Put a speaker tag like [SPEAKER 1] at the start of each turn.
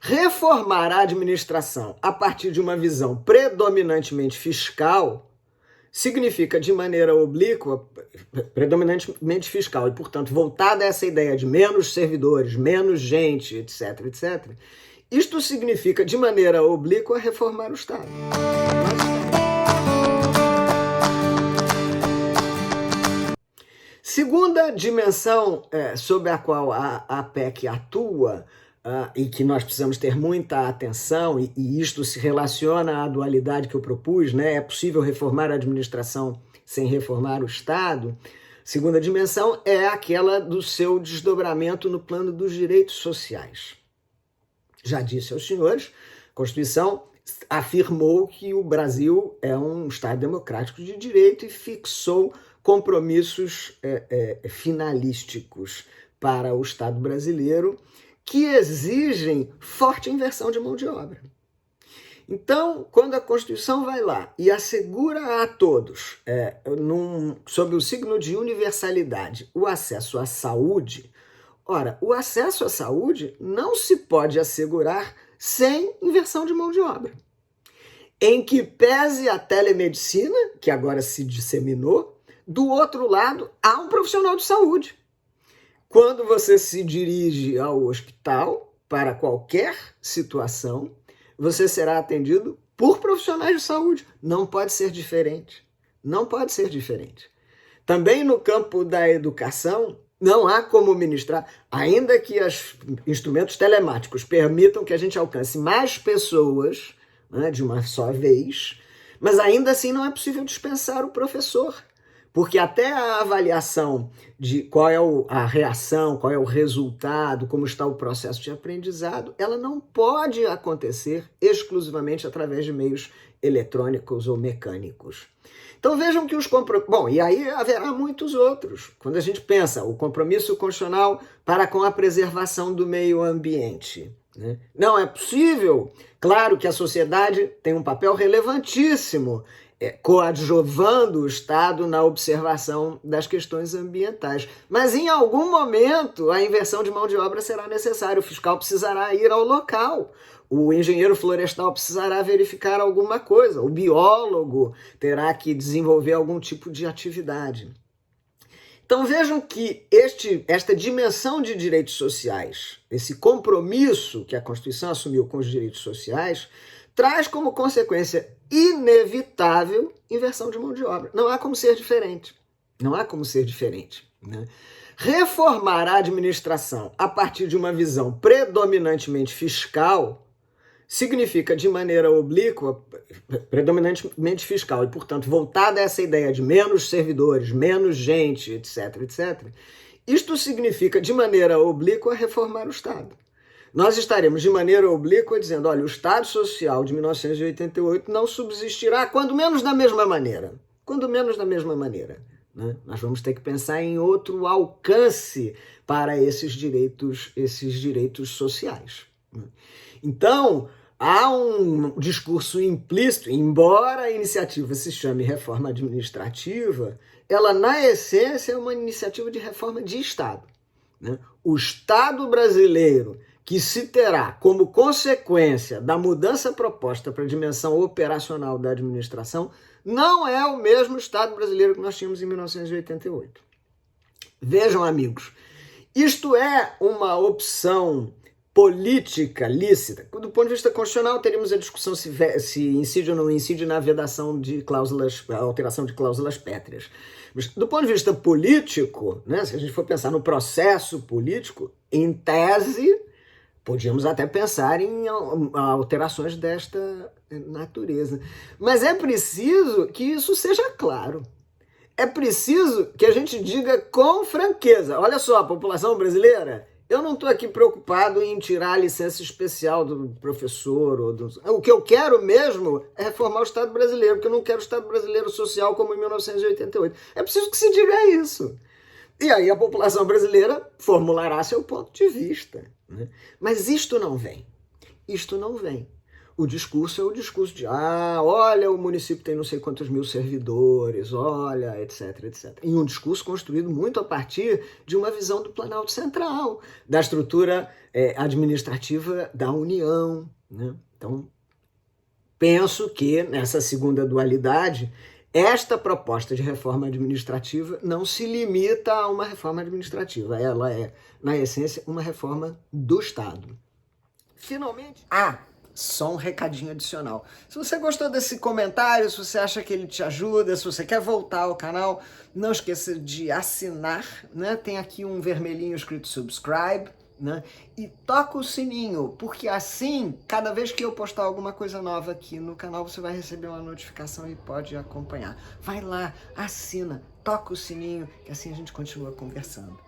[SPEAKER 1] Reformar a administração a partir de uma visão predominantemente fiscal significa, de maneira oblíqua, predominantemente fiscal, e, portanto, voltada a essa ideia de menos servidores, menos gente, etc., etc., isto significa, de maneira oblíqua, reformar o Estado. Segunda dimensão sobre a qual a PEC atua, e que nós precisamos ter muita atenção, e isto se relaciona à dualidade que eu propus, né? É possível reformar a administração sem reformar o Estado. Segunda dimensão é aquela do seu desdobramento no plano dos direitos sociais. Já disse aos senhores, a Constituição afirmou que o Brasil é um Estado democrático de direito e fixou compromissos finalísticos para o Estado brasileiro que exigem forte inversão de mão de obra. Então, quando a Constituição vai lá e assegura a todos, sob o signo de universalidade, o acesso à saúde, ora, o acesso à saúde não se pode assegurar sem inversão de mão de obra. Em que pese a telemedicina, que agora se disseminou, do outro lado há um profissional de saúde. Quando você se dirige ao hospital para qualquer situação, você será atendido por profissionais de saúde. Não pode ser diferente. Não pode ser diferente. Também no campo da educação, não há como ministrar, ainda que os instrumentos telemáticos permitam que a gente alcance mais pessoas, né, de uma só vez, mas ainda assim não é possível dispensar o professor. Porque até a avaliação de qual é a reação, qual é o resultado, como está o processo de aprendizado, ela não pode acontecer exclusivamente através de meios eletrônicos ou mecânicos. Então vejam que os compromissos... Bom, e aí haverá muitos outros. Quando a gente pensa o compromisso constitucional para com a preservação do meio ambiente, né? Não é possível. Claro que a sociedade tem um papel relevantíssimo coadjuvando o Estado na observação das questões ambientais. Mas em algum momento a inversão de mão de obra será necessária, o fiscal precisará ir ao local, o engenheiro florestal precisará verificar alguma coisa, o biólogo terá que desenvolver algum tipo de atividade. Então vejam que esta dimensão de direitos sociais, esse compromisso que a Constituição assumiu com os direitos sociais, traz como consequência inevitável inversão de mão de obra. Não há como ser diferente. Não há como ser diferente, né? Reformar a administração a partir de uma visão predominantemente fiscal significa, de maneira oblíqua, predominantemente fiscal, e, portanto, voltada a essa ideia de menos servidores, menos gente, etc., etc., isto significa, de maneira oblíqua, reformar o Estado. Nós estaremos, de maneira oblíqua, dizendo, olha, o Estado Social de 1988 não subsistirá, quando menos da mesma maneira. Quando menos da mesma maneira, né? Nós vamos ter que pensar em outro alcance para esses direitos sociais, né? Então, há um discurso implícito, embora a iniciativa se chame reforma administrativa, ela, na essência, é uma iniciativa de reforma de Estado, né? O Estado brasileiro, que se terá como consequência da mudança proposta para a dimensão operacional da administração, não é o mesmo Estado brasileiro que nós tínhamos em 1988. Vejam, amigos, isto é uma opção política lícita. Do ponto de vista constitucional, teríamos a discussão se incide ou não incide na vedação de cláusulas, a alteração de cláusulas pétreas. Mas, do ponto de vista político, né, se a gente for pensar no processo político, em tese, podíamos até pensar em alterações desta natureza. Mas é preciso que isso seja claro. É preciso que a gente diga com franqueza. Olha só, a população brasileira, eu não estou aqui preocupado em tirar a licença especial do professor. O que eu quero mesmo é reformar o Estado brasileiro, porque eu não quero o Estado brasileiro social como em 1988. É preciso que se diga isso. E aí a população brasileira formulará seu ponto de vista, né? Mas isto não vem. Isto não vem. o discurso é o discurso de, olha, o município tem não sei quantos mil servidores, olha, etc, etc. E um discurso construído muito a partir de uma visão do Planalto Central, da estrutura administrativa da União, né? Então, penso que nessa segunda dualidade, esta proposta de reforma administrativa não se limita a uma reforma administrativa, ela é, na essência, uma reforma do Estado. Finalmente, só um recadinho adicional. Se você gostou desse comentário, se você acha que ele te ajuda, se você quer voltar ao canal, não esqueça de assinar, né? Tem aqui um vermelhinho escrito subscribe, né? E toca o sininho, porque assim, cada vez que eu postar alguma coisa nova aqui no canal, você vai receber uma notificação e pode acompanhar. Vai lá, assina, toca o sininho, que assim a gente continua conversando.